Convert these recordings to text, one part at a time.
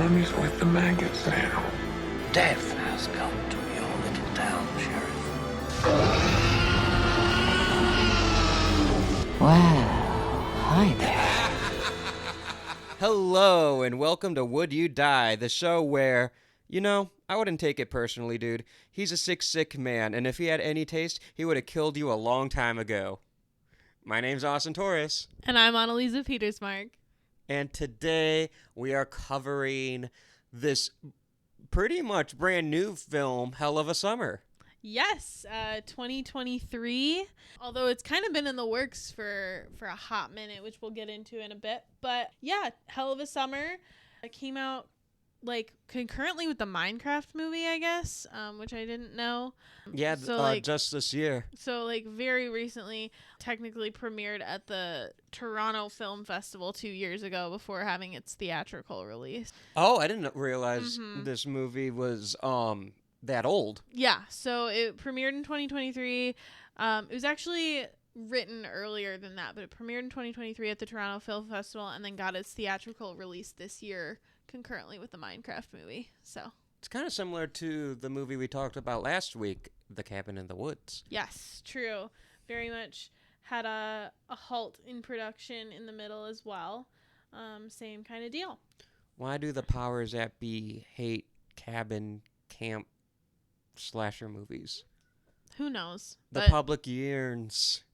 mummy's with the maggots now. Death has come to your little town, Sheriff. Well, hi there. Hello, and welcome to Would You Die, the show where, I wouldn't take it personally, dude. He's a sick man, and if he had any taste, he would have killed you a long time ago. My name's Austin Torres. And I'm Anneliese Petersmark. And today we are covering this pretty much brand new film, Hell of a Summer. Yes, 2023. Although it's kind of been in the works for a hot minute, which we'll get into in a bit. But yeah, Hell of a Summer. It came out like concurrently with the Minecraft movie, I guess, which I didn't know. Yeah, so, just this year. So very recently, technically premiered at the Toronto Film Festival 2 years ago before having its theatrical release. Oh, I didn't realize this movie was that old. Yeah, so it premiered in 2023. It was actually written earlier than that, but it premiered in 2023 at the Toronto Film Festival and then got its theatrical release this year concurrently with the Minecraft movie. So it's kind of similar to the movie we talked about last week, The Cabin in the Woods. Yes, true. Very much had a halt in production in the middle as well. Same kind of deal. Why do the powers that be hate cabin camp slasher movies? Who knows? The public yearns.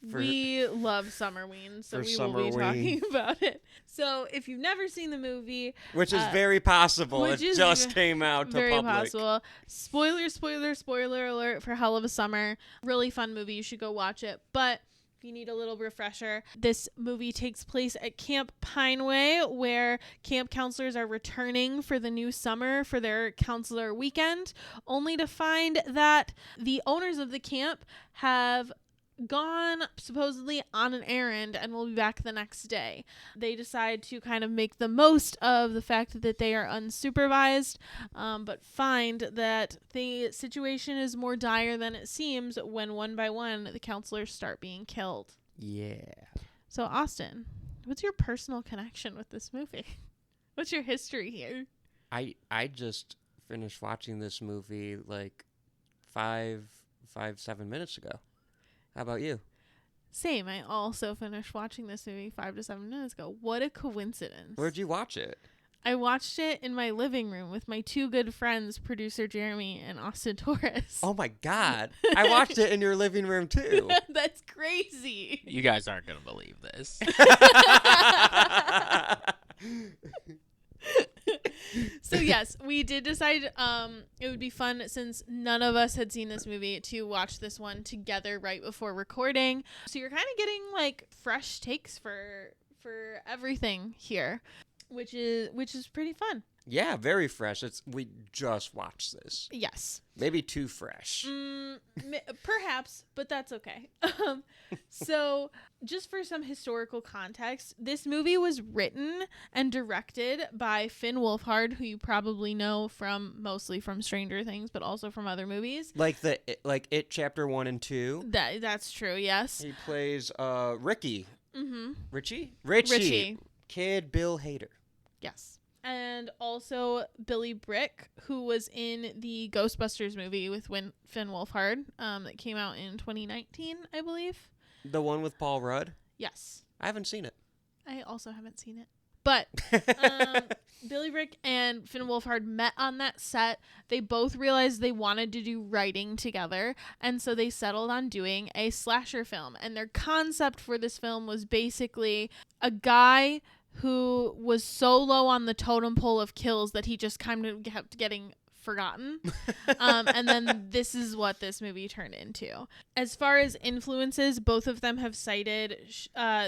We love Summerween, so we will be talking about it. So if you've never seen the movie, which is very possible, it just came out to very public. Possible. Spoiler alert for Hell of a Summer. Really fun movie. You should go watch it. But if you need a little refresher, this movie takes place at Camp Pineway, where camp counselors are returning for the new summer for their counselor weekend, only to find that the owners of the camp have gone supposedly on an errand and will be back the next day. They decide to kind of make the most of the fact that they are unsupervised, but find that the situation is more dire than it seems when one by one the counselors start being killed. Yeah. So Austin, what's your personal connection with this movie? What's your history here? I just finished watching this movie like 7 minutes ago. How about you? Same. I also finished watching this movie 5 to 7 minutes ago. What a coincidence. Where'd you watch it? I watched it in my living room with my two good friends, producer Jeremy and Austin Torres. Oh my God. I watched it in your living room too. That's crazy. You guys aren't going to believe this. So yes, we did decide it would be fun, since none of us had seen this movie, to watch this one together right before recording. So you're kind of getting like fresh takes for everything here, which is pretty fun. Yeah, very fresh. We just watched this. Yes. Maybe too fresh. Perhaps, but that's okay. So just for some historical context, this movie was written and directed by Finn Wolfhard, who you probably know mostly from Stranger Things, but also from other movies. Like It Chapter 1 and 2. That's true, yes. He plays Ricky. Mm-hmm. Richie. Kid Bill Hader. Yes. And also Billy Brick, who was in the Ghostbusters movie with Finn Wolfhard, that came out in 2019, I believe. The one with Paul Rudd? Yes. I haven't seen it. I also haven't seen it. But Billy Brick and Finn Wolfhard met on that set. They both realized they wanted to do writing together, and so they settled on doing a slasher film. And their concept for this film was basically a guy who was so low on the totem pole of kills that he just kind of kept getting forgotten. And then this is what this movie turned into. As far as influences, both of them have cited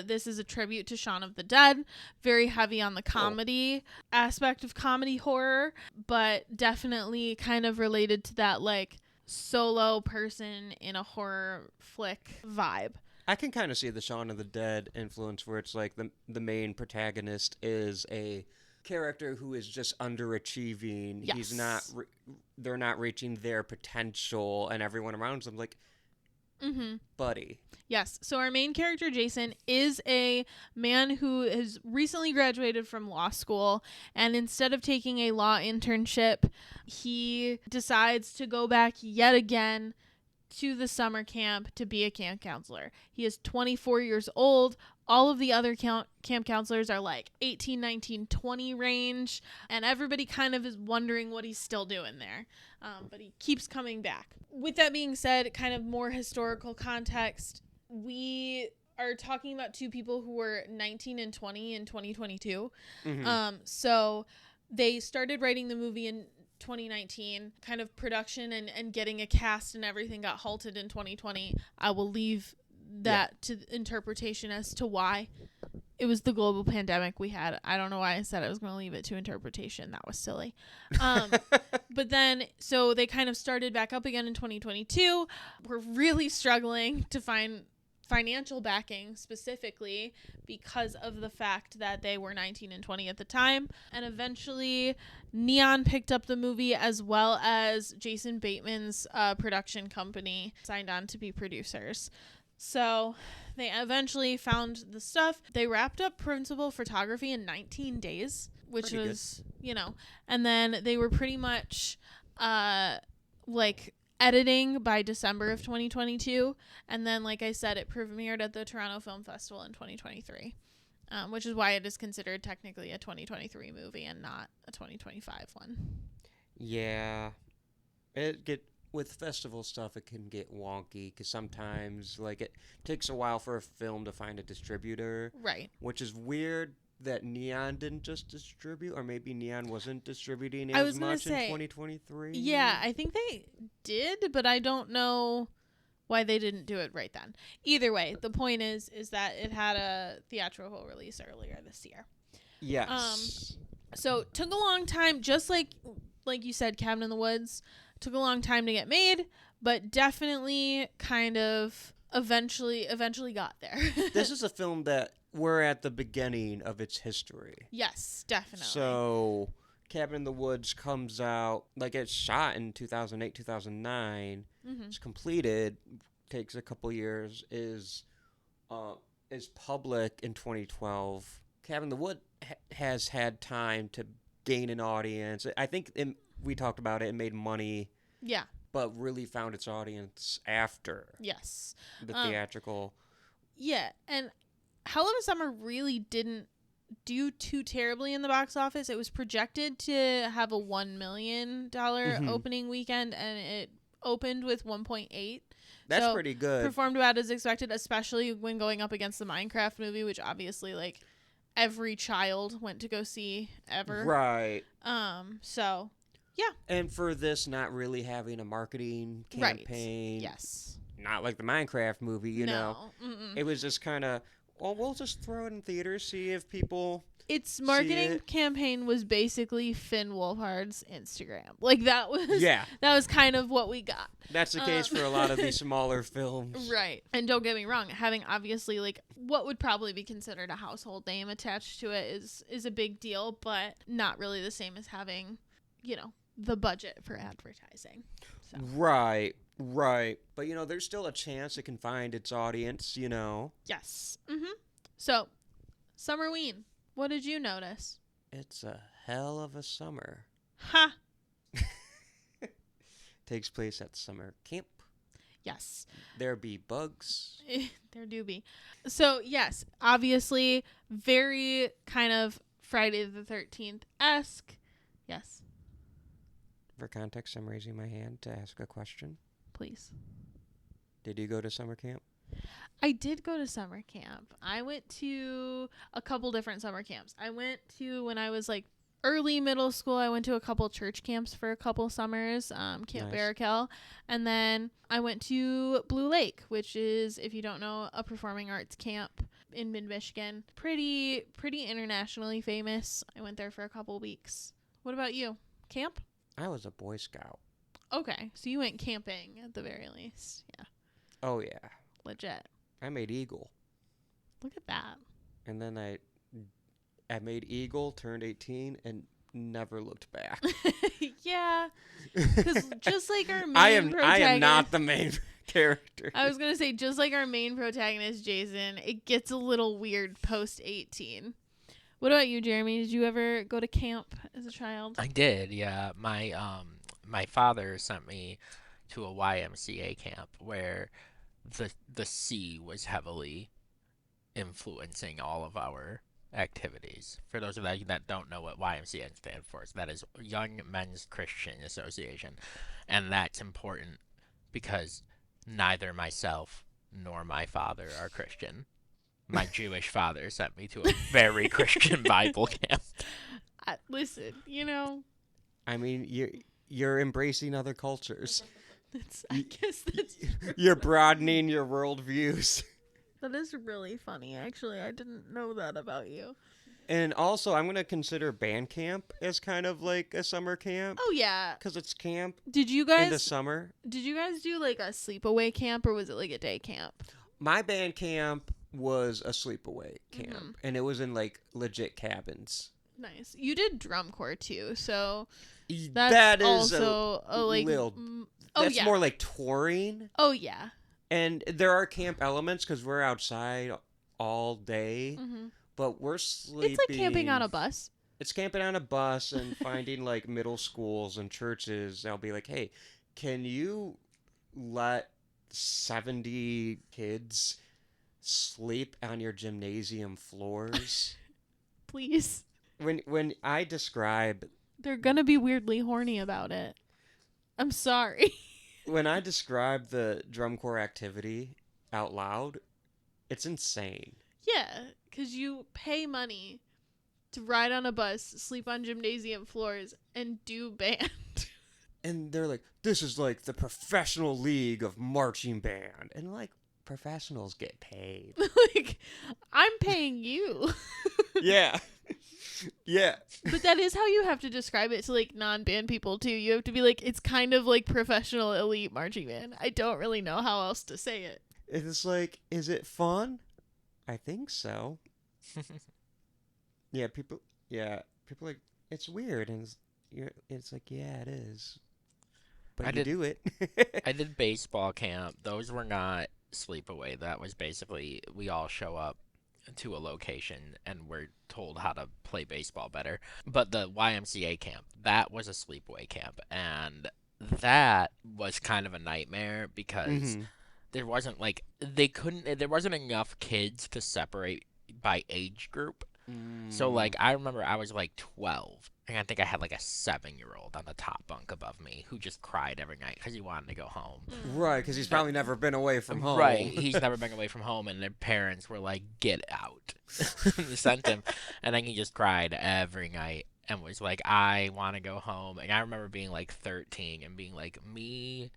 this is a tribute to Shaun of the Dead. Very heavy on the comedy aspect of comedy horror, but definitely kind of related to that like solo person in a horror flick vibe. I can kind of see the Shaun of the Dead influence, where it's like the main protagonist is a character who is just underachieving. Yes. He's not they're not reaching their potential, and everyone around them like, Mm-hmm. buddy. Yes. So our main character, Jason, is a man who has recently graduated from law school. And instead of taking a law internship, he decides to go back yet again to the summer camp to be a camp counselor. He is 24 years old. All of the other camp counselors are like 18, 19, 20 range. And everybody kind of is wondering what he's still doing there. But he keeps coming back. With that being said, kind of more historical context, we are talking about two people who were 19 and 20 in 2022. Mm-hmm. So they started writing the movie in 2019. Kind of production and getting a cast and everything got halted in 2020. I will leave that to interpretation as to why. It was the global pandemic we had. I don't know why I said I was going to leave it to interpretation. That was silly. But then, so they kind of started back up again in 2022. We're really struggling to find financial backing specifically because of the fact that they were 19 and 20 at the time. And eventually Neon picked up the movie, as well as Jason Bateman's production company signed on to be producers. So they eventually found the stuff. They wrapped up principal photography in 19 days, which Pretty was, and then they were pretty much like editing by December of 2022. And then, like I said, it premiered at the Toronto Film Festival in 2023, which is why it is considered technically a 2023 movie and not a 2025 one. Yeah. With festival stuff, it can get wonky because sometimes, like, it takes a while for a film to find a distributor. Right. Which is weird that Neon didn't just distribute, or maybe Neon wasn't distributing I was as gonna much say, in 2023. Yeah, I think they did, but I don't know why they didn't do it right then. Either way, the point is that it had a theatrical release earlier this year. Yes. So it took a long time, just like you said, Cabin in the Woods. Took a long time to get made, but definitely kind of eventually got there. This is a film that we're at the beginning of its history. Yes, definitely. So Cabin in the Woods comes out, like, it's shot in 2008, 2009. Mm-hmm. It's completed, takes a couple years, is public in 2012. Cabin in the Woods has had time to gain an audience. I think we talked about it. It made money. Yeah. But really found its audience after. Yes. The theatrical. Yeah, and Hell of a Summer really didn't do too terribly in the box office. It was projected to have a $1 million opening weekend, and it opened with 1.8. That's pretty good. Performed about as expected, especially when going up against the Minecraft movie, which obviously, like, every child went to go see ever. Right. So, yeah. And for this not really having a marketing campaign. Right. Yes. Not like the Minecraft movie, you know. Mm-mm. It was just kind of, well, we'll just throw it in theaters, see if people Its marketing campaign was basically Finn Wolfhard's Instagram. Like, that was kind of what we got. That's the case for a lot of these smaller films. Right. And don't get me wrong, having obviously, like, what would probably be considered a household name attached to it is a big deal, but not really the same as having, the budget for advertising. So. Right. But, there's still a chance it can find its audience, Yes. Mm-hmm. So, Summerween. What did you notice? It's a hell of a summer. Ha! Takes place at summer camp. Yes. There be bugs. There do be. So, yes, obviously, very kind of Friday the 13th-esque. Yes. For context, I'm raising my hand to ask a question. Please. Did you go to summer camp? I did go to summer camp. I went to a couple different summer camps. I went to, when I was like early middle school, I went to a couple church camps for a couple summers, Camp Nice. Barrakel. And then I went to Blue Lake, which is, if you don't know, a performing arts camp in mid-Michigan. Pretty internationally famous. I went there for a couple weeks. What about you? Camp? I was a Boy Scout. Okay, so you went camping at the very least. Yeah, Oh, yeah. legit. I made Eagle. Look at that. And then I made Eagle, turned 18, and never looked back. Yeah, because just like our main I am protagonist, not the main character. I was gonna say, just like our main protagonist, Jason, it gets a little weird post 18. What about you, Jeremy? Did you ever go to camp as a child? I did, yeah. My father sent me to a YMCA camp where the sea was heavily influencing all of our activities. For those of you that don't know what YMCA stands for, so that is Young Men's Christian Association. And that's important because neither myself nor my father are Christian. My Jewish father sent me to a very Christian Bible camp. Listen, I mean, you're embracing other cultures. I guess that's You're broadening your worldviews. that is really funny. Actually, I didn't know that about you. And also, I'm going to consider band camp as kind of like a summer camp. Oh yeah. Because it's camp Did you in the guys summer. do like a sleepaway camp, or was it like a day camp? My band camp was a sleepaway camp. Mm-hmm. And it was in like legit cabins. Nice. You did drum corps too, so That is also a like. little. Oh That's yeah. more like touring. Oh yeah. And there are camp elements because we're outside all day. Mm-hmm. But we're sleeping. It's like camping on a bus. It's camping on a bus and finding like middle schools and churches. I'll be like, hey, can you let 70 kids sleep on your gymnasium floors? Please. When I describe They're gonna be weirdly horny about it. I'm sorry. when I describe the drum corps activity out loud, it's insane. Yeah, because you pay money to ride on a bus, sleep on gymnasium floors, and do band. And they're like, this is like the professional league of marching band. And like, professionals get paid. Like, I'm paying you. Yeah. Yeah. But that is how you have to describe it to like non-band people too. You have to be like, it's kind of like professional elite marching band. I don't really know how else to say it. It's like, is it fun? I think so. People like, it's weird. And it's like, yeah, it is. But you do it. I did baseball camp. Those were not sleepaway. That was basically we all show up to a location and we're told how to play baseball better. But the YMCA camp, that was a sleepaway camp, and that was kind of a nightmare because there wasn't there wasn't enough kids to separate by age group. So like I remember I was like 12 and I think I had like a 7-year-old on the top bunk above me who just cried every night because he wanted to go home. Right, because he's probably never been away from home. Right, he's never been away from home, and their parents were like, "Get out!" They sent him, and then he just cried every night and was like, "I want to go home." And I remember being like 13 and being like, "Me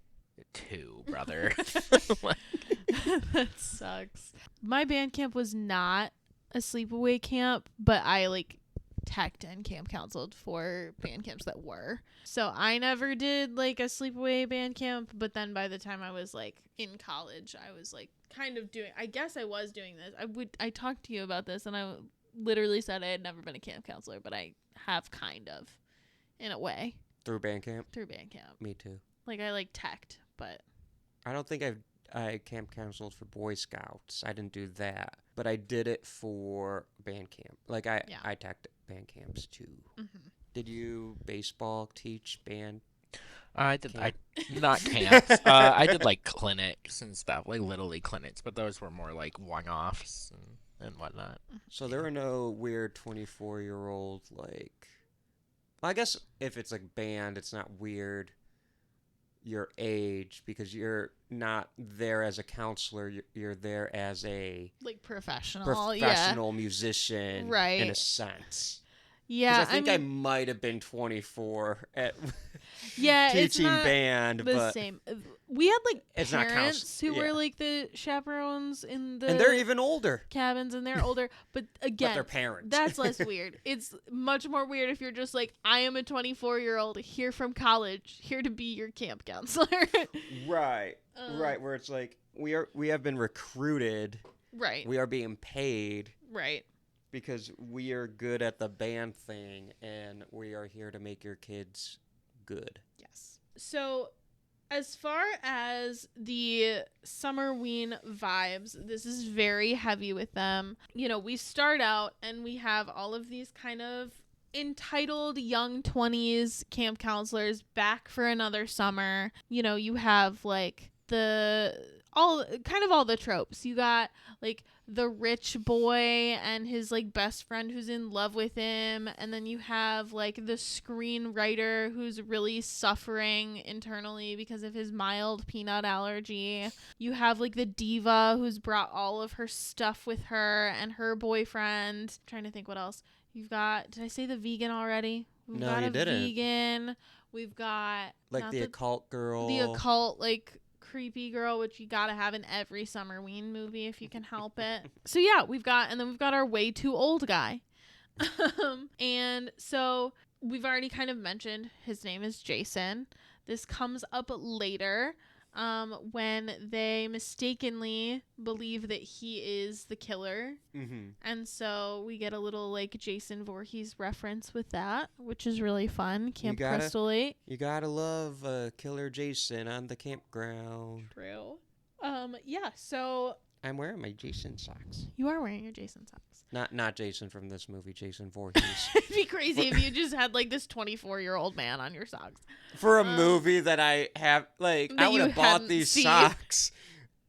too, brother." That sucks. My band camp was not a sleepaway camp, but I like teched and camp counseled for band camps that were. So I never did like a sleepaway band camp, but then by the time I was like in college, I was like kind of doing, I guess I was doing this. I talked to you about this and I literally said I had never been a camp counselor, but I have kind of in a way. Through band camp? Through band camp. Me too. Like I like teched, but I don't think I camp counseled for Boy Scouts. I didn't do that. But I did it for band camp. Like I teched band camps too. Mm-hmm. Did you baseball teach band? I did. Camp? Not camps. I did like clinics and stuff, like Little League clinics, but those were more like one-offs and whatnot. So there were no weird 24-year-old like. Well, I guess if it's like band, it's not weird your age because you're not there as a counselor. You're there as a like professional musician, right? In a sense. Yeah, I think I might have been 24 at teaching it's not band, but same. We had like it's not parents who were like the chaperones in the and they're even older cabins, and they're older. But again, but they're parents. That's less weird. It's much more weird if you're just like, I am a 24-year-old here from college, here to be your camp counselor. Right, right. Where it's like we have been recruited. Right. We are being paid. Right. Because we are good at the band thing, and we are here to make your kids good. Yes. So, As far as the Summerween vibes, this is very heavy with them. You know, we start out and we have all of these kind of entitled young 20s camp counselors back for another summer. You know, you have like all the tropes. You got like the rich boy and his like best friend who's in love with him, and then you have like the screenwriter who's really suffering internally because of his mild peanut allergy. You have like the diva who's brought all of her stuff with her and her boyfriend. I'm trying to think what else. You've got, did I say the vegan already? We've No, got you a didn't. Vegan. We've got Like the occult girl. the occult like creepy girl, which you gotta have in every Summerween movie if you can help it. So yeah, we've got our way too old guy. And so we've already kind of mentioned his name is Jason. This comes up later when they mistakenly believe that he is the killer. Mm-hmm. And so we get a little like Jason Voorhees reference with that, which is really fun. Camp Crystal 8. You gotta love Killer Jason on the campground. True. Yeah, so I'm wearing my Jason socks. you are wearing your Jason socks. Not Jason from this movie, Jason Voorhees. It'd be crazy if you just had like this 24-year-old man on your socks. For a movie that I have, like, That I would you have bought hadn't these seen. socks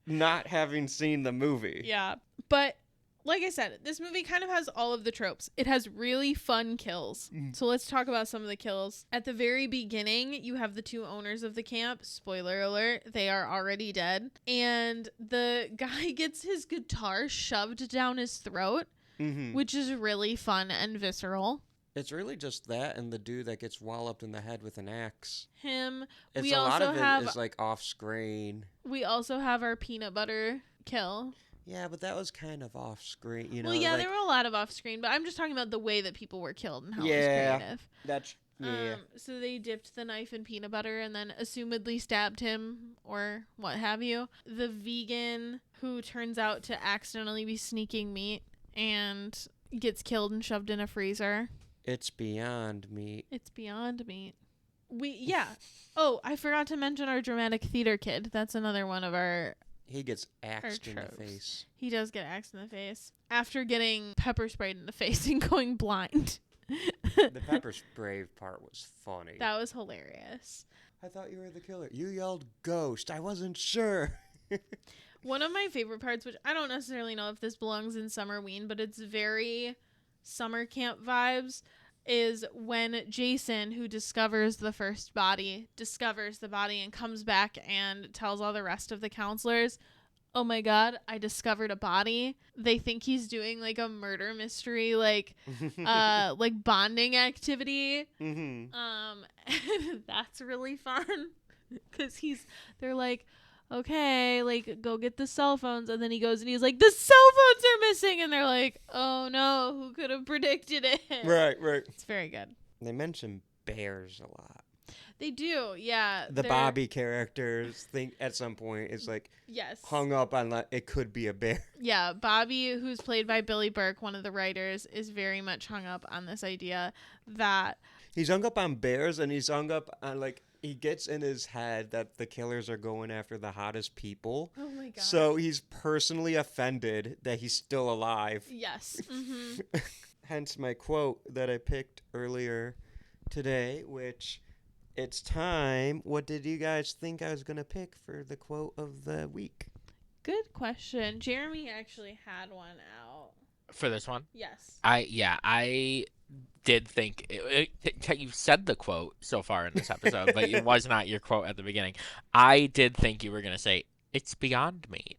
not having seen the movie. Yeah. But like I said, this movie kind of has all of the tropes. It has really fun kills. So let's talk about some of the kills. At the very beginning, you have the two owners of the camp. Spoiler alert, they are already dead. And the guy gets his guitar shoved down his throat, which is really fun and visceral. It's really just that and the dude that gets walloped in the head with an axe. Him. It's We a lot also of it have is like off screen. we also have our peanut butter kill. Yeah, but that was kind of off screen, you know. Well, yeah, like, there were a lot of off screen, but I'm just talking about the way that people were killed and how it Yeah. was creative. That's So they dipped the knife in peanut butter and then assumedly stabbed him or what have you. The vegan who turns out to accidentally be sneaking meat and gets killed and shoved in a freezer. It's beyond me. It's beyond meat. Oh, I forgot to mention our dramatic theater kid. That's another one of our... He gets axed in the tropes. face. He does get axed in the face after getting pepper sprayed in the face and going blind. The pepper spray part was funny. That was hilarious. I thought you were the killer. You yelled ghost. I wasn't sure. One of my favorite parts, which I don't necessarily know if this belongs in Summerween, but it's very summer camp vibes, is when Jason, who discovers the body and comes back and tells all the rest of the counselors, oh my god, I discovered a body. They think he's doing like a murder mystery, like bonding activity. That's really fun because they're like, okay, like go get the cell phones, and then he goes and he's like, the cell phones are missing, and they're like, oh no, who could have predicted it? Right. It's very good. They mention bears a lot. They do, yeah. The Bobby characters think at some point is like yes, hung up on it could be a bear. Yeah, Bobby, who's played by Billy Burke, one of the writers, is very much hung up on this idea that He's hung up on bears, and he's hung up on like he gets in his head that the killers are going after the hottest people. oh my god. So he's personally offended that he's still alive. Yes. Hence my quote that I picked earlier today, which it's time. What did you guys think I was going to pick for the quote of the week? Good question. Jeremy actually had one out. For this one? Yes. I did think you said the quote so far in this episode, but it was not your quote at the beginning. I did think you were going to say, it's beyond me.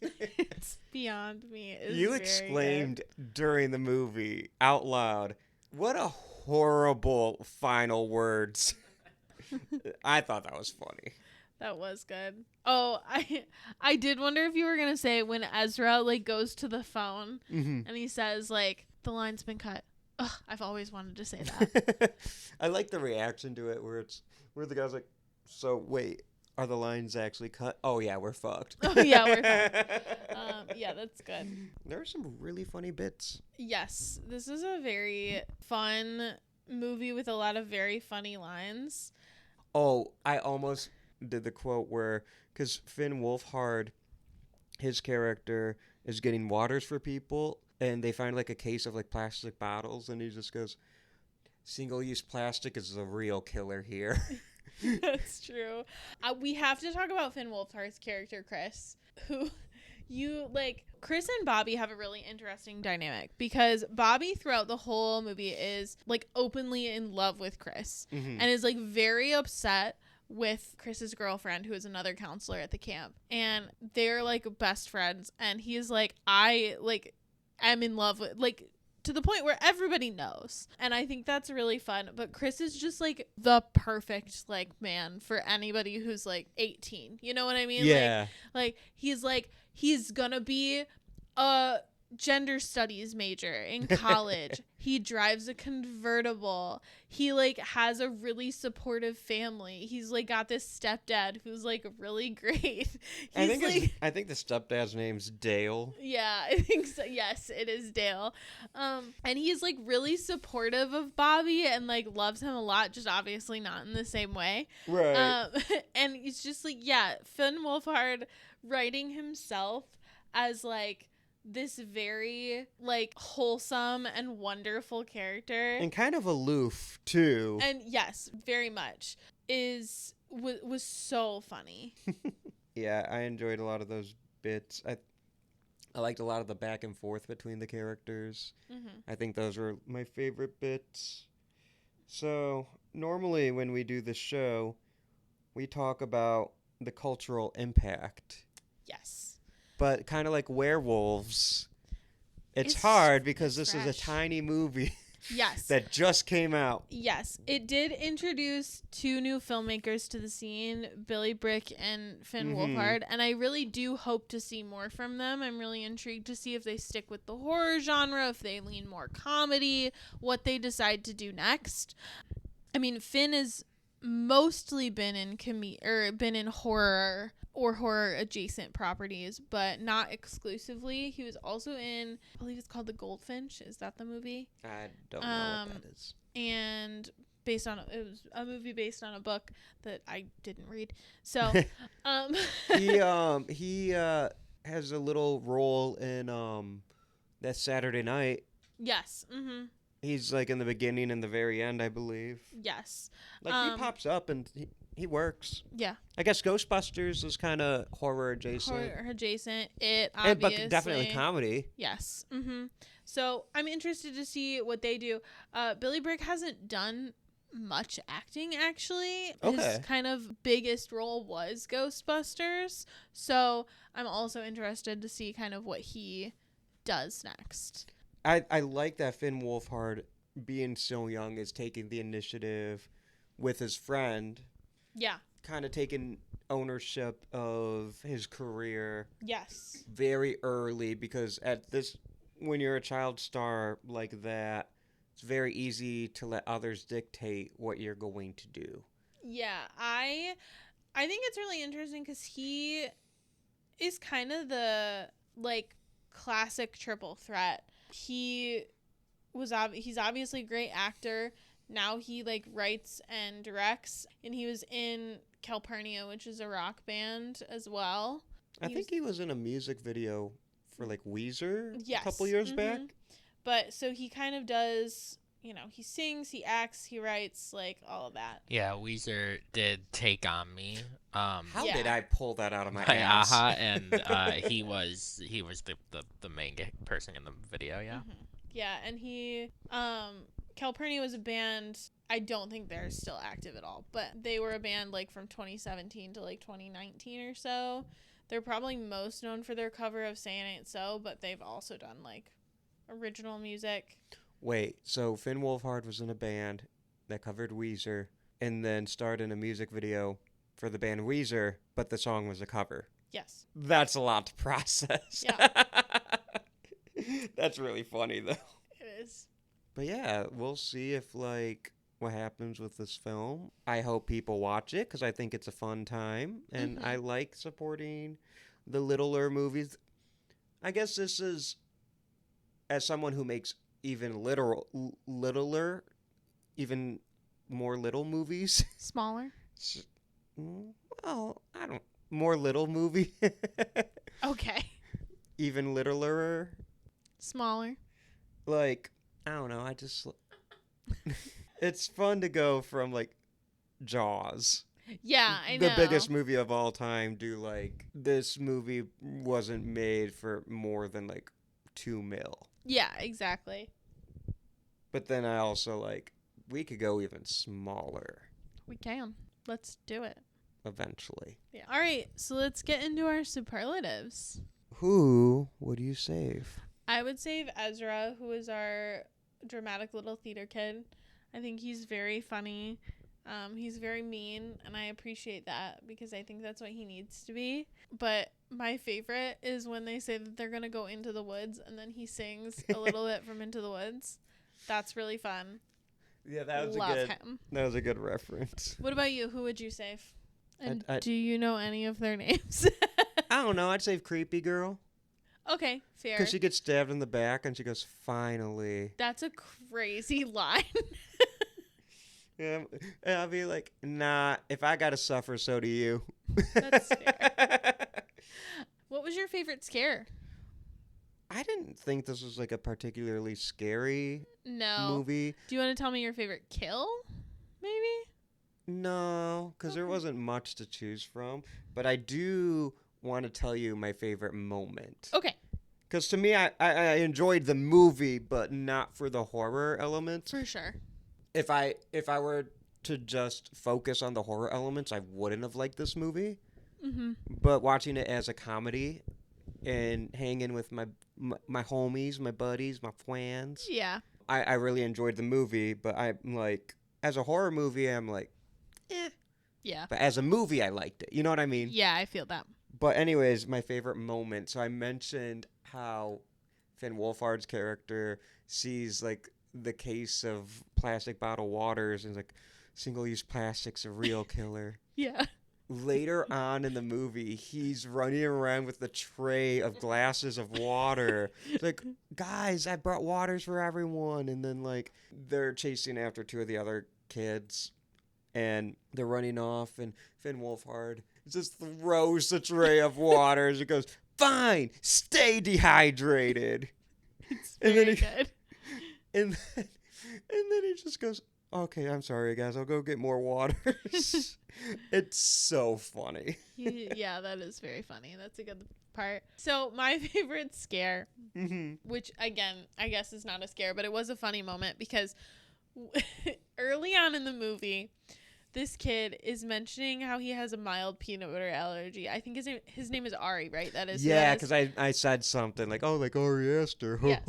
It's beyond me. You exclaimed during the movie out loud, what a horrible final words. I thought that was funny. That was good. Oh, I did wonder if you were going to say when Ezra like goes to the phone and he says like, the line's been cut. Ugh, I've always wanted to say that. I like the reaction to it where the guy's like, so wait, are the lines actually cut? Oh yeah, we're fucked. Oh yeah, we're fucked. Yeah, that's good. There are some really funny bits. Yes, this is a very fun movie with a lot of very funny lines. Oh, I almost did the quote where, because Finn Wolfhard, his character is getting waters for people, and they find like a case of like plastic bottles, and he just goes, "Single-use plastic is the real killer here." That's true. We have to talk about Finn Wolfhard's character, Chris, who Chris and Bobby have a really interesting dynamic because Bobby throughout the whole movie is like openly in love with Chris and is like very upset with Chris's girlfriend, who is another counselor at the camp, and they're like best friends, and he's like, I like am in love with, like, to the point where everybody knows. And I think that's really fun. But Chris is just like the perfect like man for anybody who's like 18. You know what I mean? Yeah. Like he's gonna be a gender studies major in college. He drives a convertible. He like has a really supportive family. He's like got this stepdad who's like really great. I think the stepdad's name's Dale. Yeah, I think so. Yes, it is Dale. And he's like really supportive of Bobby and like loves him a lot, just obviously not in the same way. Right. And he's just like, yeah, Finn Wolfhard writing himself as like this very like wholesome and wonderful character, And kind of aloof too. and yes, very much was so funny. Yeah, I enjoyed a lot of those bits. I liked a lot of the back and forth between the characters. I think those were my favorite bits. So, normally when we do the show, we talk about the cultural impact. Yes. But kind of like werewolves, it's It's- hard because it's this is a fresh. tiny movie Yes. that just came out. Yes, it did introduce two new filmmakers to the scene, Billy Brick and Finn Wolfhard, and I really do hope to see more from them. I'm really intrigued to see if they stick with the horror genre, if they lean more comedy, what they decide to do next. I mean, Finn has mostly been in horror or horror adjacent properties, but not exclusively. He was also in, I believe it's called The Goldfinch. Is that the movie? I don't know what that is. And it was a movie based on a book that I didn't read. So, He has a little role in that Saturday Night. yes. He's like in the beginning and the very end, I believe. Yes. Like he pops up and he works. Yeah. I guess Ghostbusters is kind of horror adjacent. Horror adjacent. It obviously. But definitely comedy. Yes. So I'm interested to see what they do. Billy Brick hasn't done much acting, actually. Okay. His kind of biggest role was Ghostbusters. So I'm also interested to see kind of what he does next. I like that Finn Wolfhard, being so young, is taking the initiative with his friend. Yeah. Kind of taking ownership of his career Yes. very early, because when you're a child star like that, it's very easy to let others dictate what you're going to do. Yeah, I think it's really interesting because he is kind of the like classic triple threat. He's obviously a great actor. Now he like writes and directs, and he was in Calpurnia, which is a rock band as well. I think he was in a music video for like Weezer Yes. a couple years back. But so he kind of does, he sings, he acts, he writes, like all of that. Yeah, Weezer did Take On Me. How Yeah. did I pull that out of my By ass? Aha, and he was the main person in the video. Yeah. Yeah, and he Calpurnia was a band. I don't think they're still active at all, but they were a band like from 2017 to like 2019 or so. They're probably most known for their cover of Say It Ain't So, but they've also done like original music. Wait, so Finn Wolfhard was in a band that covered Weezer and then starred in a music video for the band Weezer, but the song was a cover. Yes. That's a lot to process. Yeah. That's really funny, though. It is. But yeah, we'll see if, like, what happens with this film. I hope people watch it because I think it's a fun time. And I like supporting the littler movies. I guess this is, as someone who makes even even more little movies. Smaller. oh, I don't, more little movie. Okay. Even littler. Smaller. Like, I don't know, I just, it's fun to go from, like, Jaws. Yeah, I know. The biggest movie of all time, do, like, this movie wasn't made for more than, like, 2 mil. Yeah, exactly. But then I also, like, we could go even smaller We can. Let's do it. eventually. Yeah. All right, so let's get into our superlatives. Who would you save? I would save Ezra, who is our dramatic little theater kid. I think he's very funny. He's very mean, and I appreciate that because I think that's what he needs to be. But my favorite is when they say that they're going to go into the woods, and then he sings a little bit from Into the Woods. That's really fun. Yeah, that was Love a good. him. That was a good reference. What about you? Who would you save? And I- do you know any of their names? I don't know. I'd save Creepy Girl Okay, fair. because she gets stabbed in the back and she goes, "Finally." That's a crazy line. Yeah, and I'll be like, "Nah. If I gotta suffer, so do you." That's fair. What was your favorite scare? I didn't think this was like a particularly scary No. movie. Do you want to tell me your favorite kill? Maybe? No, because there Okay. wasn't much to choose from. But I do want to tell you my favorite moment. Okay, Because to me, I enjoyed the movie, but not for the horror elements. for sure. If I were to just focus on the horror elements, I wouldn't have liked this movie. Mm-hmm. But watching it as a comedy and hanging with my homies, my buddies, my friends, Yeah. I really enjoyed the movie. But I'm like, as a horror movie, I'm like, eh. Yeah. But as a movie, I liked it. You know what I mean? Yeah, I feel that. But anyways, my favorite moment. So I mentioned how Finn Wolfhard's character sees like the case of plastic bottled waters and like single-use plastic's a real killer. Yeah. Later on in the movie, he's running around with a tray of glasses of water. It's like, guys, I brought waters for everyone. And then like they're chasing after 2 of the other kids and they're running off and Finn Wolfhard just throws the tray of waters. He goes, "Fine, stay dehydrated." It's And very then he- good. And then he just goes, "Okay, I'm sorry, guys. I'll go get more waters." It's so funny. Yeah, that is very funny. That's a good part. So my favorite scare, which again, I guess is not a scare, but it was a funny moment because early on in the movie, this kid is mentioning how he has a mild peanut butter allergy. I think his name is Ari, right? That is. Yeah, because I said something like, "Oh, like Ari Aster." Yes.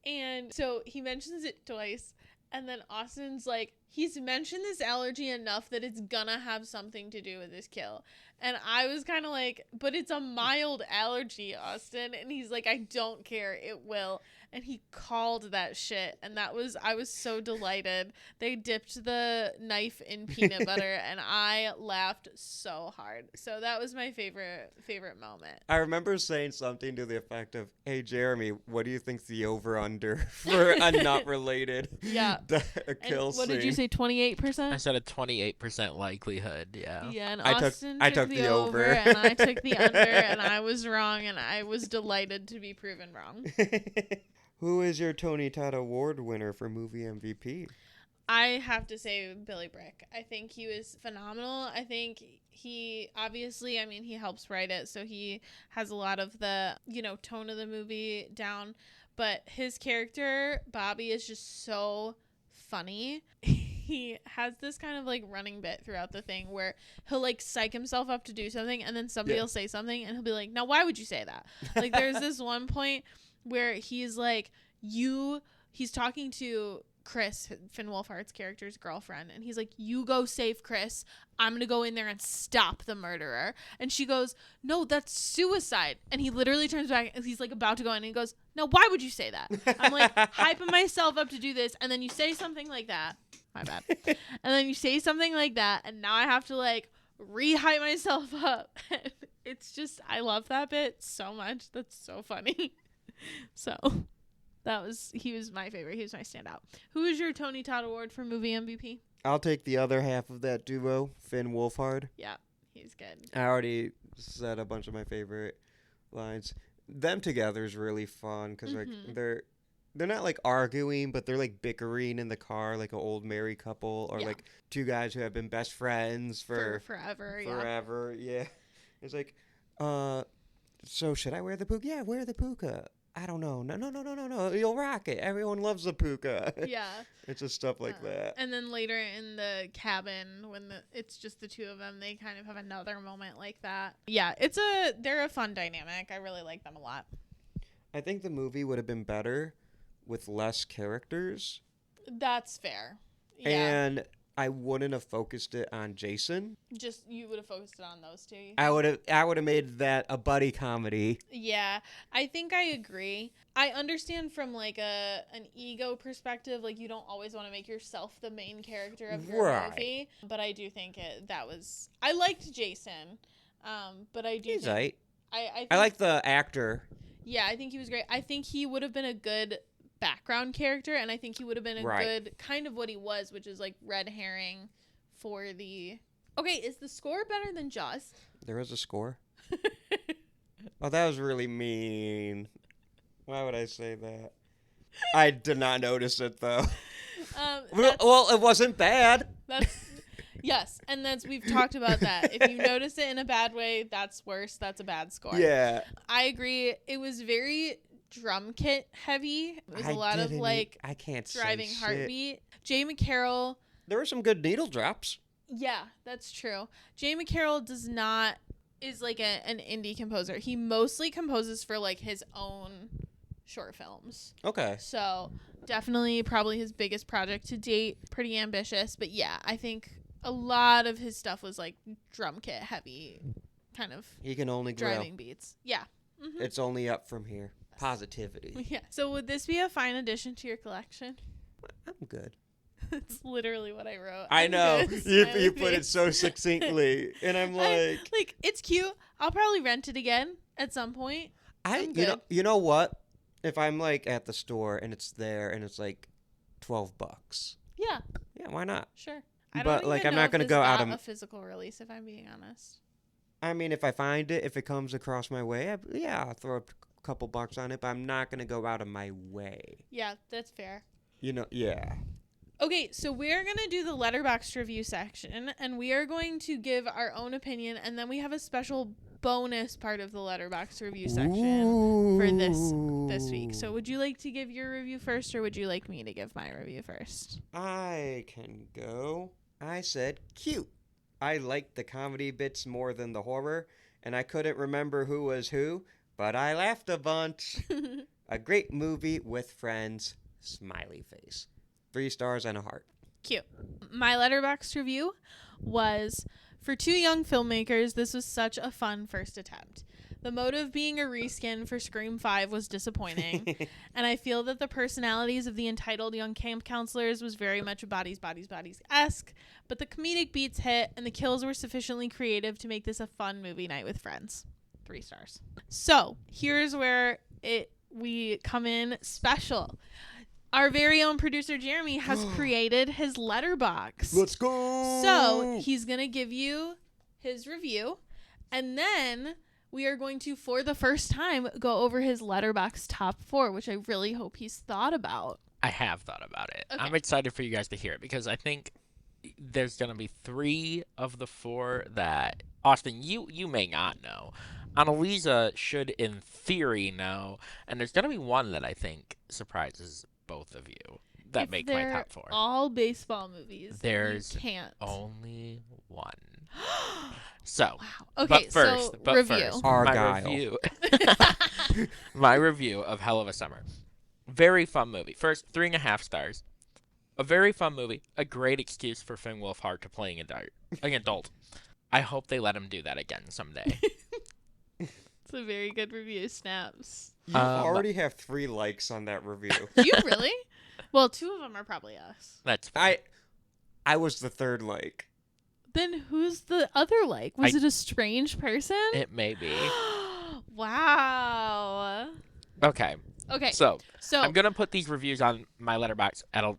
And so he mentions it twice, and then Austin's like, he's mentioned this allergy enough that it's gonna have something to do with this kill. And I was kind of like, but it's a mild allergy, Austin. And he's like, I don't care, it will. And he called that shit, and I was so delighted. They dipped the knife in peanut butter, and I laughed so hard. So that was my favorite moment. I remember saying something to the effect of, "Hey, Jeremy, what do you think's the over/under for a not related Yeah. a kill And what scene?" did you say? 28%. I said a 28% likelihood. Yeah. Yeah, and I took- Austin I took took the the over, over. and I took the under, and I was wrong, and I was delighted to be proven wrong. Who is your Tony Todd Award winner for movie MVP? I have to say Billy Brick. I think he was phenomenal. I think he obviously, I mean, he helps write it, so he has a lot of the, tone of the movie down. But his character, Bobby, is just so funny. He has this kind of like running bit throughout the thing where he'll like psych himself up to do something, and then somebody will say something, and he'll be like, "Now, why would you say that?" Like, there's this one point where he's like, he's talking to Chris, Finn Wolfhard's character's girlfriend, and he's like, "You go save Chris. I'm gonna go in there and stop the murderer." And she goes, "No, that's suicide." And he literally turns back and he's like about to go in, and he goes, "No, why would you say that?" I'm like hyping myself up to do this, and then you say something like that. My bad. And then you say something like that, and now I have to like re-hype myself up. It's just, I love that bit so much. That's so funny. So He was my favorite. He was my standout. Who is your Tony Todd Award for movie MVP? I'll take the other half of that duo, Finn Wolfhard. Yeah, he's good. I already said a bunch of my favorite lines. Them together is really fun because like they're not like arguing, but they're like bickering in the car like an old married couple, or like two guys who have been best friends for forever. Forever, yeah. It's like, so should I wear the puka? Yeah, wear the puka. I don't know. No. You'll rock it. Everyone loves the puka. Yeah. It's just stuff like that. And then later in the cabin, when it's just the two of them, they kind of have another moment like that. Yeah, they're a fun dynamic. I really like them a lot. I think the movie would have been better with less characters. That's fair. Yeah. And I wouldn't have focused it on Jason. Just you would have focused it on those two. I would have made that a buddy comedy. Yeah, I think I agree. I understand from like an ego perspective, like you don't always want to make yourself the main character of your movie. But I do think I liked Jason, but I do. He's think, right. I like the actor. Yeah, I think he was great. I think he would have been a good background character, and I think he would have been a good kind of what he was, which is like red herring for the... Okay, is the score better than Jaws? There was a score? Oh, that was really mean. Why would I say that? I did not notice it, though. Well, it wasn't bad. Yes, and we've talked about that. If you notice it in a bad way, that's worse. That's a bad score. Yeah. I agree. It was very drum kit heavy. It was a lot of like I can't driving say heartbeat. Shit. Jay McCarroll. There were some good needle drops. Yeah, that's true. Jay McCarroll is like an indie composer. He mostly composes for like his own short films. Okay. So definitely probably his biggest project to date. Pretty ambitious, but yeah, I think a lot of his stuff was like drum kit heavy, kind of. He can only driving beats. Yeah. Mm-hmm. It's only up from here. Positivity. Yeah. So would this be a fine addition to your collection? I'm good. That's literally what I wrote. I know. You put it so succinctly. And I'm like... it's cute. I'll probably rent it again at some point. You know what? If I'm like at the store and it's there and it's like $12. Yeah. Yeah, why not? Sure. But like I'm not going to go out of a physical release if I'm being honest. I mean, if I find it, if it comes across my way, I'll throw a couple bucks on it, but I'm not going to go out of my way. Yeah, that's fair. Yeah. Okay, so we're going to do the Letterboxd review section, and we are going to give our own opinion, and then we have a special bonus part of the Letterboxd review section for this week. So would you like to give your review first, or would you like me to give my review first? I can go. I said cute. I liked the comedy bits more than the horror, and I couldn't remember who was who, but I laughed a bunch. A great movie with friends. Smiley face. 3 stars and a heart. Cute. My Letterboxd review was, for two young filmmakers, this was such a fun first attempt. The motive being a reskin for Scream 5 was disappointing, and I feel that the personalities of the entitled young camp counselors was very much bodies-esque, but the comedic beats hit, and the kills were sufficiently creative to make this a fun movie night with friends. 3 stars. So, here's where we come in special. Our very own producer Jeremy has created his Letterboxd. Let's go! So, he's going to give you his review, and then we are going to, for the first time, go over his Letterboxd top 4, which I really hope he's thought about. I have thought about it. Okay. I'm excited for you guys to hear it because I think there's going to be 3 of the 4 that, Austin, you may not know. Anneliese should, in theory, know. And there's going to be one that I think surprises both of you that make my top 4. All baseball movies. There's you can't. Only one. So, wow. Okay, review. Argyle. My review of Hell of a Summer. Very fun movie. First, 3.5 stars. A very fun movie. A great excuse for Finn Wolfhard to play an adult. I hope they let him do that again someday. It's a very good review, Snaps. You already have 3 likes on that review. Do you really? Well, 2 of them are probably us. That's fine. I was the 3rd like. Then who's the other like? Was it a strange person? It may be. Wow. Okay. Okay. So So I'm gonna put these reviews on my Letterboxd at a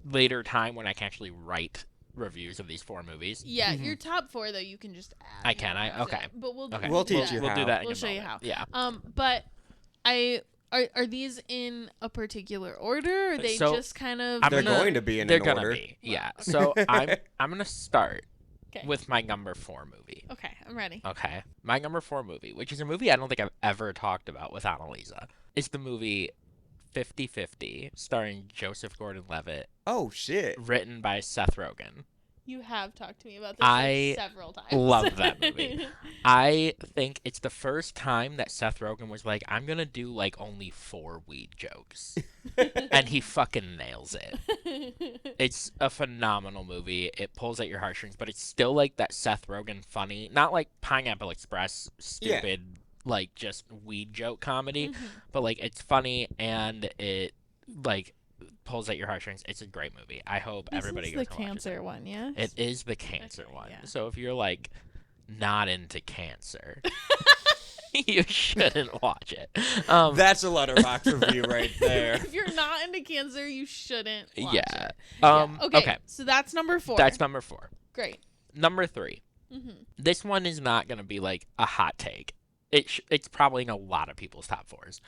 later time when I can actually write reviews of these 4 movies. yeah, your top 4 though you can just add. I You can, don't I- have to- okay. But we'll Okay. We'll teach you We'll do how. that in We'll a show you moment. how. Yeah. But are these in a particular order? Or are they So, just kind of? They're gonna- going to be in They're an gonna order. be. Yeah. So I'm gonna start Okay. with my number 4 movie. Okay, I'm ready. Okay. My number 4 movie, which is a movie I don't think I've ever talked about with Anneliese, is the movie 50-50, starring Joseph Gordon-Levitt, Oh shit. written by Seth Rogen. You have talked to me about this I several times. love that movie. I think it's the first time that Seth Rogen was like, I'm gonna do like only 4 weed jokes. And he fucking nails it. It's a phenomenal movie. It pulls at your heartstrings, but it's still like that Seth Rogen funny, not like Pineapple Express stupid, like just weed joke comedy, but like it's funny and it like pulls at your heartstrings. It's a great movie. I hope everybody This is goes the and watches cancer it. one, yes? It is the cancer Okay, one. yeah. So if you're like not into cancer, you shouldn't watch it. That's a Letterboxd review right there. If you're not into cancer, you shouldn't watch yeah. it. Okay. Okay, so that's number 4. That's number 4. Great. Number 3. Mm-hmm. This one is not going to be like a hot take. It's probably in a lot of people's top 4s.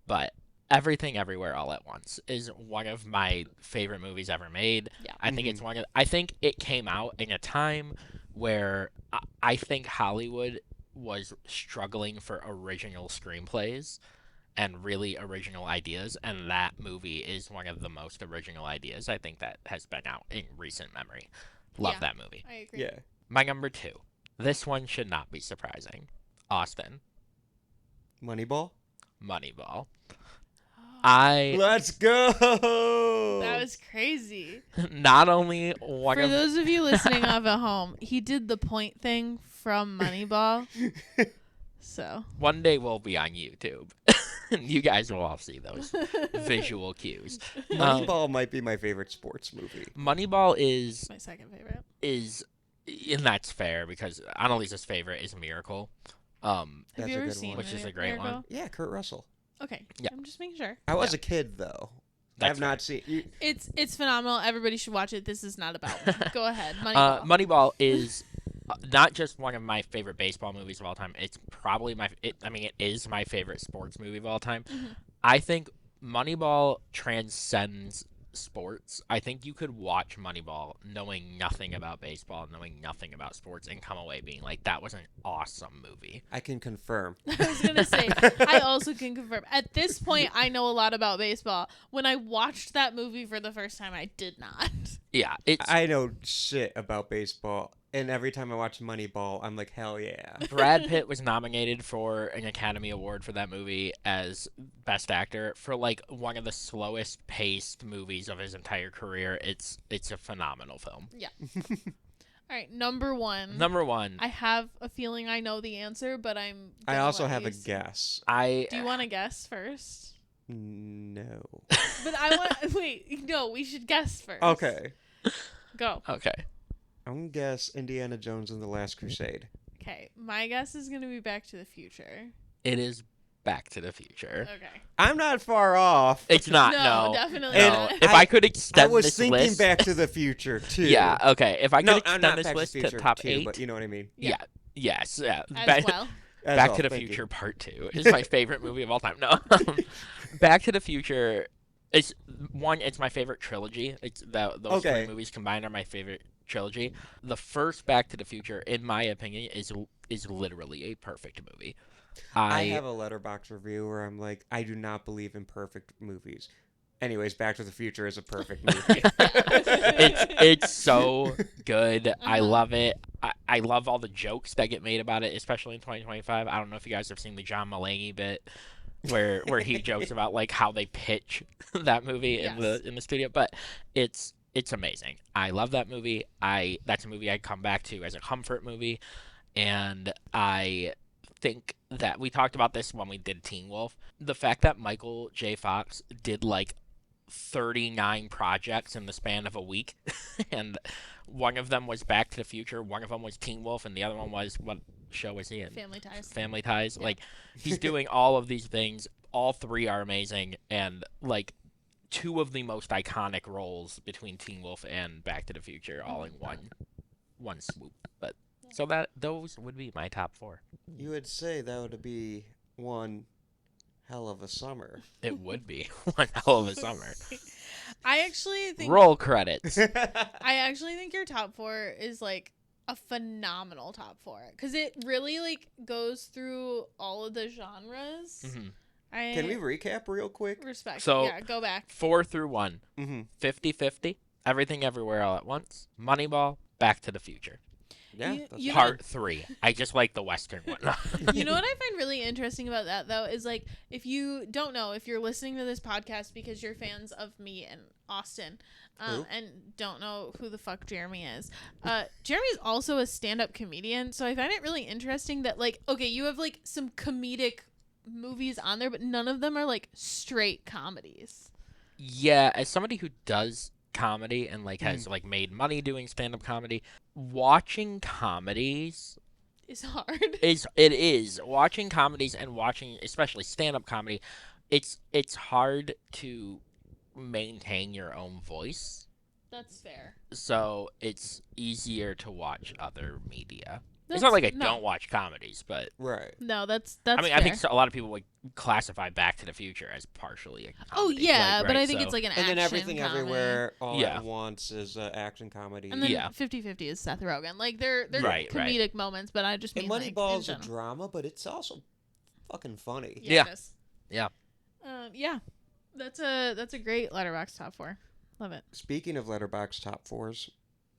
But Everything Everywhere All at Once is one of my favorite movies ever made. Yeah. I think it's I think it came out in a time where I think Hollywood was struggling for original screenplays and really original ideas, and that movie is one of the most original ideas I think that has been out in recent memory. Love Yeah. that movie. I agree. Yeah. My number 2. This one should not be surprising. Austin. Moneyball. Moneyball. Oh, Let's go. that was crazy. Not only one For of those of you listening off at home, he did the point thing from Moneyball. So one day we'll be on YouTube. You guys will all see those visual cues. Moneyball might be my favorite sports movie. Moneyball is my second favorite. and that's fair because Annaliese's favorite is Miracle. Have That's you a ever good seen one. Which is a Miracle? great one. Yeah, Kurt Russell. Okay. Yeah. I'm just making sure. I was a kid though. I That's have not seen. It's phenomenal. Everybody should watch it. This is not about me. Go ahead. Moneyball. Moneyball is not just one of my favorite baseball movies of all time. It's probably it is my favorite sports movie of all time. I think Moneyball transcends sports. I think you could watch Moneyball knowing nothing about baseball, knowing nothing about sports, and come away being like, that was an awesome movie. I can confirm. I was gonna say, I also can confirm. At this point, I know a lot about baseball. When I watched that movie for the first time, I did not. Yeah, it's I know shit about baseball, and every time I watch Moneyball, I'm like, hell yeah. Brad Pitt was nominated for an Academy Award for that movie as Best Actor for like one of the slowest paced movies of his entire career. It's a phenomenal film. Yeah. All right, number 1. Number 1, I have a feeling I know the answer, but I'm. I gonna also let have you a say- guess. Do you want to guess first? No. But I want. Wait, no, we should guess first. Okay. Go. okay. I'm gonna guess Indiana Jones and the Last Crusade. Okay, my guess is gonna be Back to the Future. It is Back to the Future. Okay. I'm not far off. It's not, No, no. definitely No. not. If I could extend I was this thinking list, Back to the Future too. yeah, okay. If I could No, I'm extend not this Back to the list to Future top 2, 8, but you know what I mean. yeah, yes, yeah. As well. As Back well, to the thank you. Future Part 2 is my favorite movie of all time. No, Back to the Future is it's my favorite trilogy. It's those Okay. 3 movies combined are my favorite trilogy. The first Back to the Future, in my opinion, is literally a perfect movie. I have a Letterboxd review where I'm like, I do not believe in perfect movies. Anyways, Back to the Future is a perfect movie. it's so good. I Uh-huh. love it. I love all the jokes that get made about it, especially in 2025. I don't know if you guys have seen the John Mulaney bit where he jokes about like how they pitch that movie in the studio, but it's amazing. I love that movie. That's a movie I come back to as a comfort movie, and I think that we talked about this when we did Teen Wolf. The fact that Michael J. Fox did like 39 projects in the span of a week, and one of them was Back to the Future, one of them was Teen Wolf, and the other one was, what show was he in? Family Ties. Family Ties. Yeah. Like, he's doing all of these things. All three are amazing, and like two of the most iconic roles between Teen Wolf and Back to the Future, all in one swoop. But so those would be my top 4. You would say that would be one hell of a summer. It would be one hell of a summer. I actually think Roll credits. I actually think your top 4 is like a phenomenal top 4 because it really like goes through all of the genres. Mhm. Can we recap real quick? Respect. So- yeah, go back. 4 through 1. Mm-hmm. 50-50. Everything Everywhere All at Once. Moneyball. Back to the Future. Yeah. You- that's you it. know- Part 3. I just like the Western one. You know what I find really interesting about that though is like if you don't know if you're listening to this podcast because you're fans of me and Austin, Who? and don't know who the fuck Jeremy is. Jeremy's also a stand-up comedian, so I find it really interesting that like okay, you have like some comedic movies on there, but none of them are like straight comedies. Yeah, as somebody who does comedy and like has like made money doing stand-up comedy, watching comedies It's hard. is watching comedies and watching especially stand-up comedy. It's hard to maintain your own voice, That's fair. so it's easier to watch other media. It's That's- not like I no. don't watch comedies, but Right. No, that's I mean, fair. I think a lot of people would classify Back to the Future as partially a comedy. Oh yeah, like, but right, I think so- it's like an And action then Everything comedy. Everywhere All Yeah. at Once is action comedy. And then Yeah. 50-50 is Seth Rogen. Like they're Right, comedic moments, but I just And mean like, in Moneyball's a general. drama, but it's also fucking funny. Yeah. it is. Yeah. Yeah. That's a great Letterboxd top 4. Love it. Speaking of Letterboxd top 4s,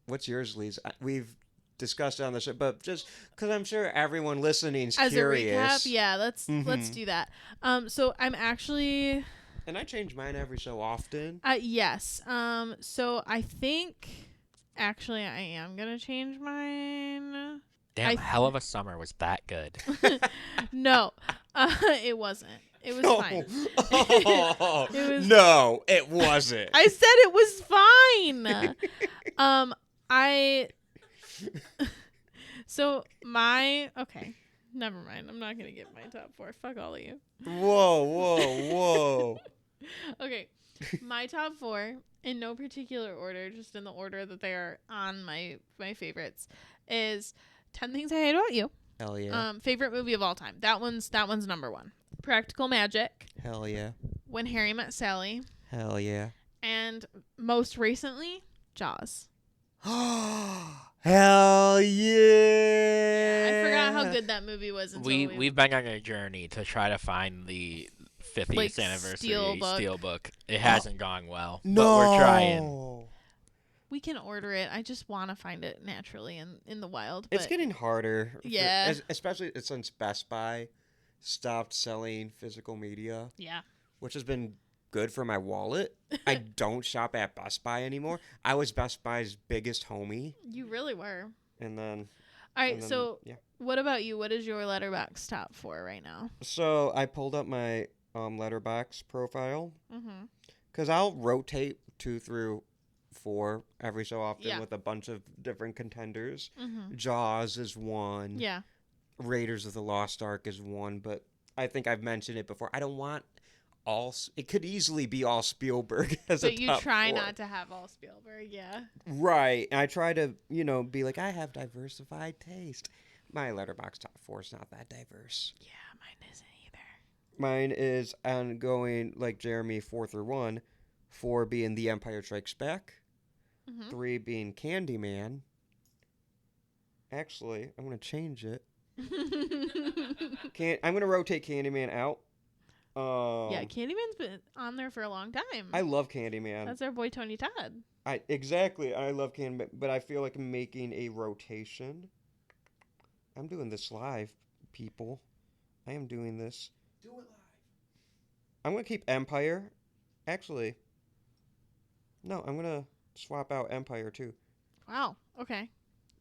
what's yours, Lise? We've discussed it on the show, but just because I'm sure everyone listening's As curious. a recap, yeah, let's Mhm. do that. So I'm actually And I change mine every so often. yes. So I think actually I am gonna change mine. Damn, I- Hell of a Summer was that good. No, it wasn't. It was fine. Oh, It was- no, it wasn't. I said it was fine. I so my okay. Never mind. I'm not gonna get my top 4. Fuck all of you. Whoa, whoa. Okay, my top 4 in no particular order, just in the order that they are on my favorites, is 10 Things I Hate About You. Hell yeah. Favorite movie of all time. That one's number 1. Practical Magic. Hell yeah. When Harry Met Sally. Hell yeah. And most recently, Jaws. Hell yeah. I forgot how good that movie was until We've been on a journey to try to find the 50th Like, anniversary Steelbook. Steelbook. It hasn't gone well, No. but we're trying. we can order it. I just want to find it naturally in the wild. It's But getting harder. Yeah. Especially since Best Buy stopped selling physical media, yeah. which has been good for my wallet. I don't shop at Best Buy anymore. I was Best Buy's biggest homie. You really were. And then... All right, and then- so yeah. what about you? What is your Letterboxd top 4 right now? So I pulled up my Letterboxd profile. Mm-hmm. Because I'll rotate 2 through 4 every so often Yeah. with a bunch of different contenders. Mm-hmm. Jaws is one. Yeah. Raiders of the Lost Ark is one. But I think I've mentioned it before. I don't want all... It could easily be all Spielberg as a But you top try 4. not to have all Spielberg, yeah. Right. And I try to, be like, I have diversified taste. My Letterboxd top 4 is not that diverse. Yeah, mine isn't either. Mine is going like Jeremy 4 through 1. 4 being The Empire Strikes Back. Mm-hmm. 3 being Candyman. Actually, I'm going to change it. I'm going to rotate Candyman out. Yeah, Candyman's been on there for a long time. I love Candyman. That's our boy Tony Todd. Exactly. I love Candyman, but I feel like I'm making a rotation. I'm doing this live, people. I am doing this. Do it live. I'm going to keep Empire. Actually, no, I'm going to swap out Empire too. Wow. Okay.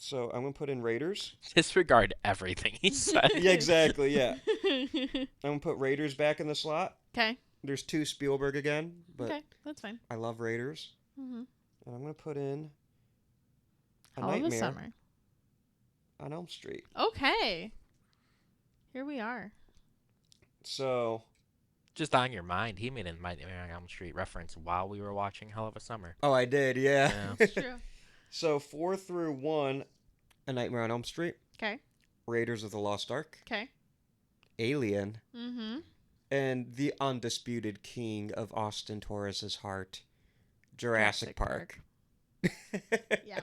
So I'm going to put in Raiders. Disregard everything he said. Yeah, exactly, yeah. I'm going to put Raiders back in the slot. Okay. There's 2 Spielberg again, but Okay, that's fine. I love Raiders. Mm-hmm. And I'm going to put in A Hell of a Nightmare Summer. on Elm Street. Okay. Here we are. So, Just on your mind, he made a Nightmare on Elm Street reference while we were watching Hell of a Summer. oh, I did, yeah. Yeah. It's true. So 4 through 1, A Nightmare on Elm Street, Okay. Raiders of the Lost Ark, Okay. Alien, Mm-hmm. and the undisputed king of Austin Torres's heart, Jurassic Park. Yeah.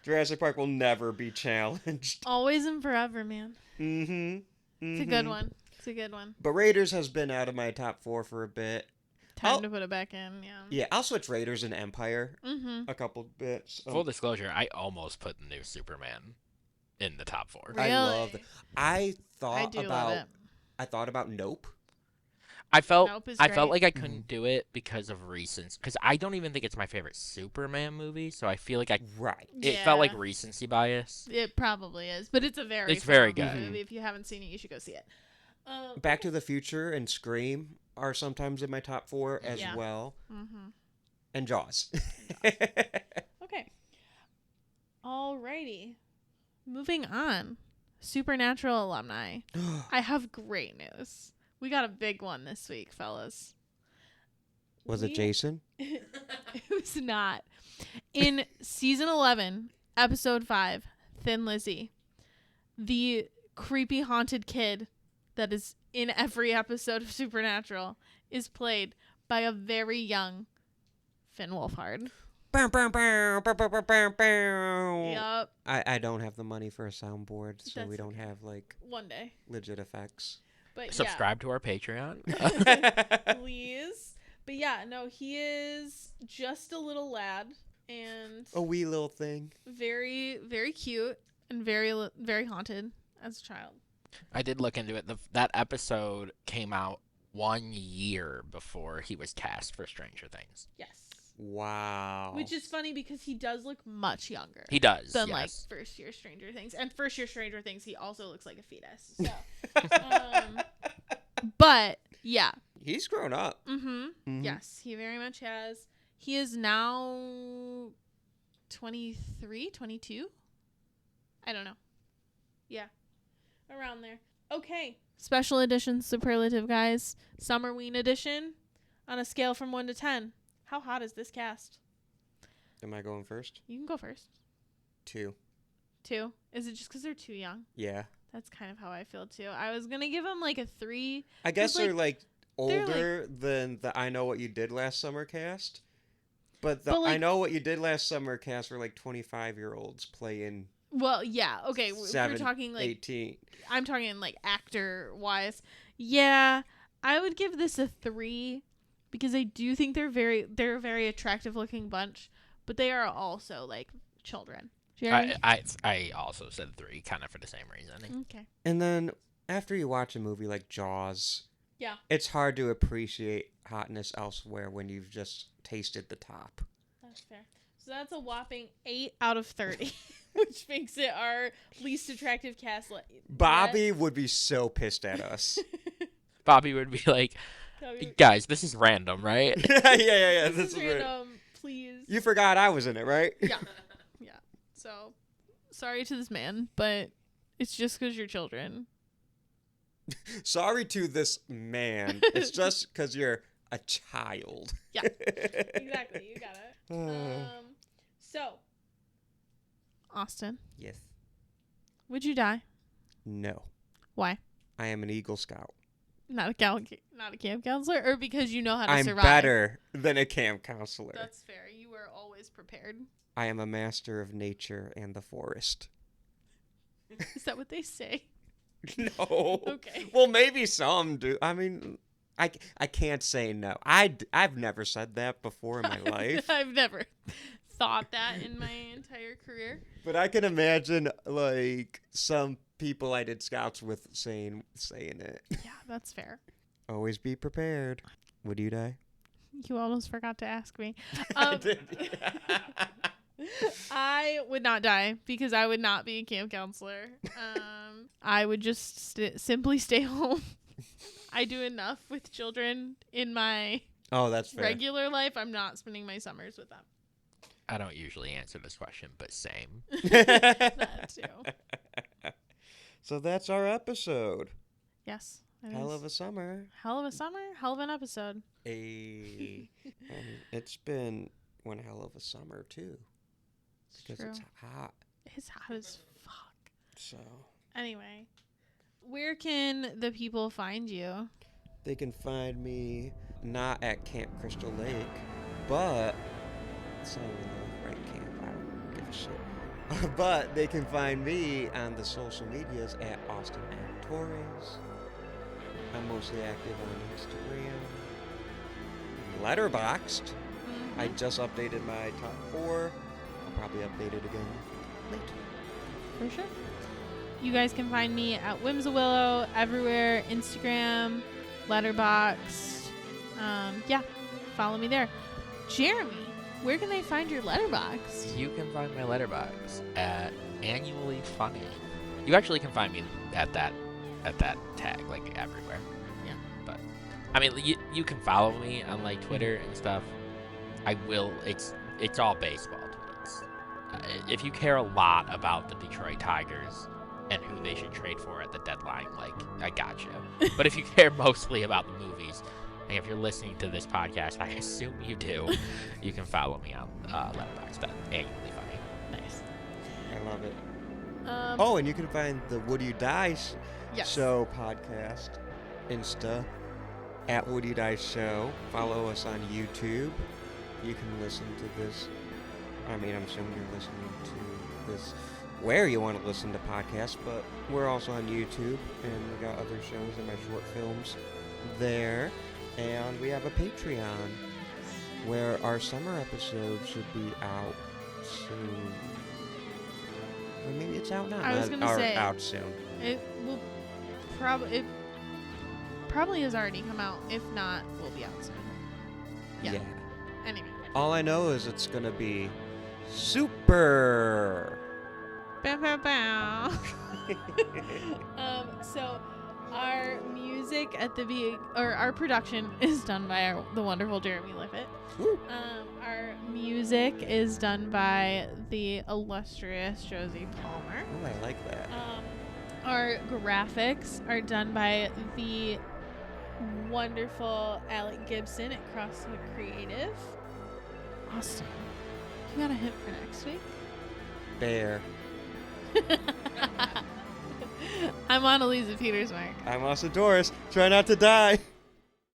Jurassic Park will never be challenged. Always and forever, man. Mm-hmm. It's a good one. It's a good one. But Raiders has been out of my top 4 for a bit. Time to put it back in, yeah. Yeah, I'll switch Raiders and Empire Mm-hmm. a couple bits. Full disclosure, I almost put the new Superman in the top 4. Really? I love it. I I do love it. I thought about Nope. I felt Nope is I felt great. like I couldn't do it because of recency. Because I don't even think it's my favorite Superman movie, so I feel like Right. it felt like Yeah. recency bias. It probably is, but it's a very It's very phenomenal good. movie. If you haven't seen it, you should go see it. Back to the Future and Scream are sometimes in my top 4 as Yeah. well. Mm-hmm. And Jaws. Okay. Alrighty. Moving on. Supernatural alumni. I have great news. We got a big one this week, fellas. Was it Jason? It was not. In season 11, episode 5, Thin Lizzy, the creepy haunted kid that is in every episode of Supernatural is played by a very young Finn Wolfhard. Bow, bow, bow, bow, bow, bow, bow, bow. Yup. I don't have the money for a soundboard, so we That's don't okay. have like One day. legit effects. But Subscribe to our Patreon. yeah, please. But yeah, no, he is just a little lad and A wee little thing. very, very cute and very haunted as a child. I did look into it. That episode came out 1 year before he was cast for Stranger Things. Yes. Wow. Which is funny because he does look much younger He does. than like yes. first year Stranger Things. And first year Stranger Things, he also looks like a fetus. So, but yeah. He's grown up. Mm-hmm. Mhm. Yes, he very much has. He is now 23, 22? I don't know. Yeah. Around there. Okay. Special edition superlative, guys. Summerween edition. On a scale from 1 to 10. How hot is this cast? Am I going first? You can go first. 2. 2. Is it just because they're too young? Yeah. That's kind of how I feel too. I was going to give them like a 3. I guess like, they're like they're, older than the I Know What You Did Last Summer cast. But the But, like- I Know What You Did Last Summer cast were like 25-year-olds playing Well, yeah. Okay. We're 7, talking like 18. I'm talking like actor wise. Yeah, I would give this a 3 because I do think they're a very attractive looking bunch, but they are also like children. Jeremy? I also said 3, kind of for the same reason. Okay. And then after you watch a movie like Jaws, Yeah. it's hard to appreciate hotness elsewhere when you've just tasted the top. That's fair. So that's a whopping 8 out of 30, which makes it our least attractive cast. Bobby would be so pissed at us. Bobby would be like, guys, this is random, right? yeah. This is weird. random, please. You forgot I was in it, right? Yeah. Yeah. So, sorry to this man, but it's just because you're children. Sorry to this man. It's just because you're a child. Yeah. Exactly. You got it. So, Austin, Yes. would you die? No. Why? I am an Eagle Scout. Not a camp counselor, or because you know how to I'm survive? better than a camp counselor. That's fair. You were always prepared. I am a master of nature and the forest. Is that what they say? No. Okay. Well, maybe some do. I mean, I can't say no. I've never said that before in my life. I've never thought that in my entire career. But I can imagine, like, some people I did scouts with saying it. Yeah, that's fair. Always be prepared. Would you die? You almost forgot to ask me. I did. I would not die because I would not be a camp counselor. I would just simply stay home. I do enough with children in my Oh, that's fair. regular life. I'm not spending my summers with them. I don't usually answer this question, but same. That too. So that's our episode. Yes. it Hell is. of a summer. Hell of a summer. Hell of an episode. And it's been one hell of a summer too. Because True. it's hot. It's hot as fuck. So Anyway, where can the people find you? they can find me not at Camp Crystal Lake, but it's not even the right camp. I don't give a shit. But they can find me on the social medias at Austin and Torres. I'm mostly active on Instagram. Letterboxd. I just updated my top 4. I'll probably update it again later. For sure. You guys can find me at Whimsawillow everywhere. Instagram, Letterboxd. Yeah, follow me there. Jeremy, where can they find your Letterboxd? You can find my Letterboxd at Annually Funny. You actually can find me at that tag, like everywhere. Yeah. But I mean, you can follow me on like Twitter and stuff. I will. It's all baseball tweets. If you care a lot about the Detroit Tigers and who they should trade for at the deadline, like, I got you. But if you care mostly about the movies, and if you're listening to this podcast, I assume you do, you can follow me on Letterboxd at Annually Funny. Nice. I love it. Oh, and you can find the Would You Die Yes. Show podcast, Insta, at Would You Die Show. Follow us on YouTube. You can listen to this. I mean, I'm assuming you're listening to this where you want to listen to podcasts, but we're also on YouTube, and we got other shows and my short films there. And we have a Patreon where our summer episode should be out soon. Or maybe it's out now. I was gonna say out soon. It will probably has already come out. If not, will be out soon. Yeah. Anyway. All I know is it's gonna be super. Bow, bow, bow. So our music at the our production is done by the wonderful Jeremy Lippitt. Woo. Our music is done by the illustrious Josie Palmer. Oh, I like that. Our graphics are done by the wonderful Alec Gibson at Crosshook Creative. Austin, you got a hint for next week? Bear. I'm Anneliese Petersmark. I'm Austin Doris. Try not to die.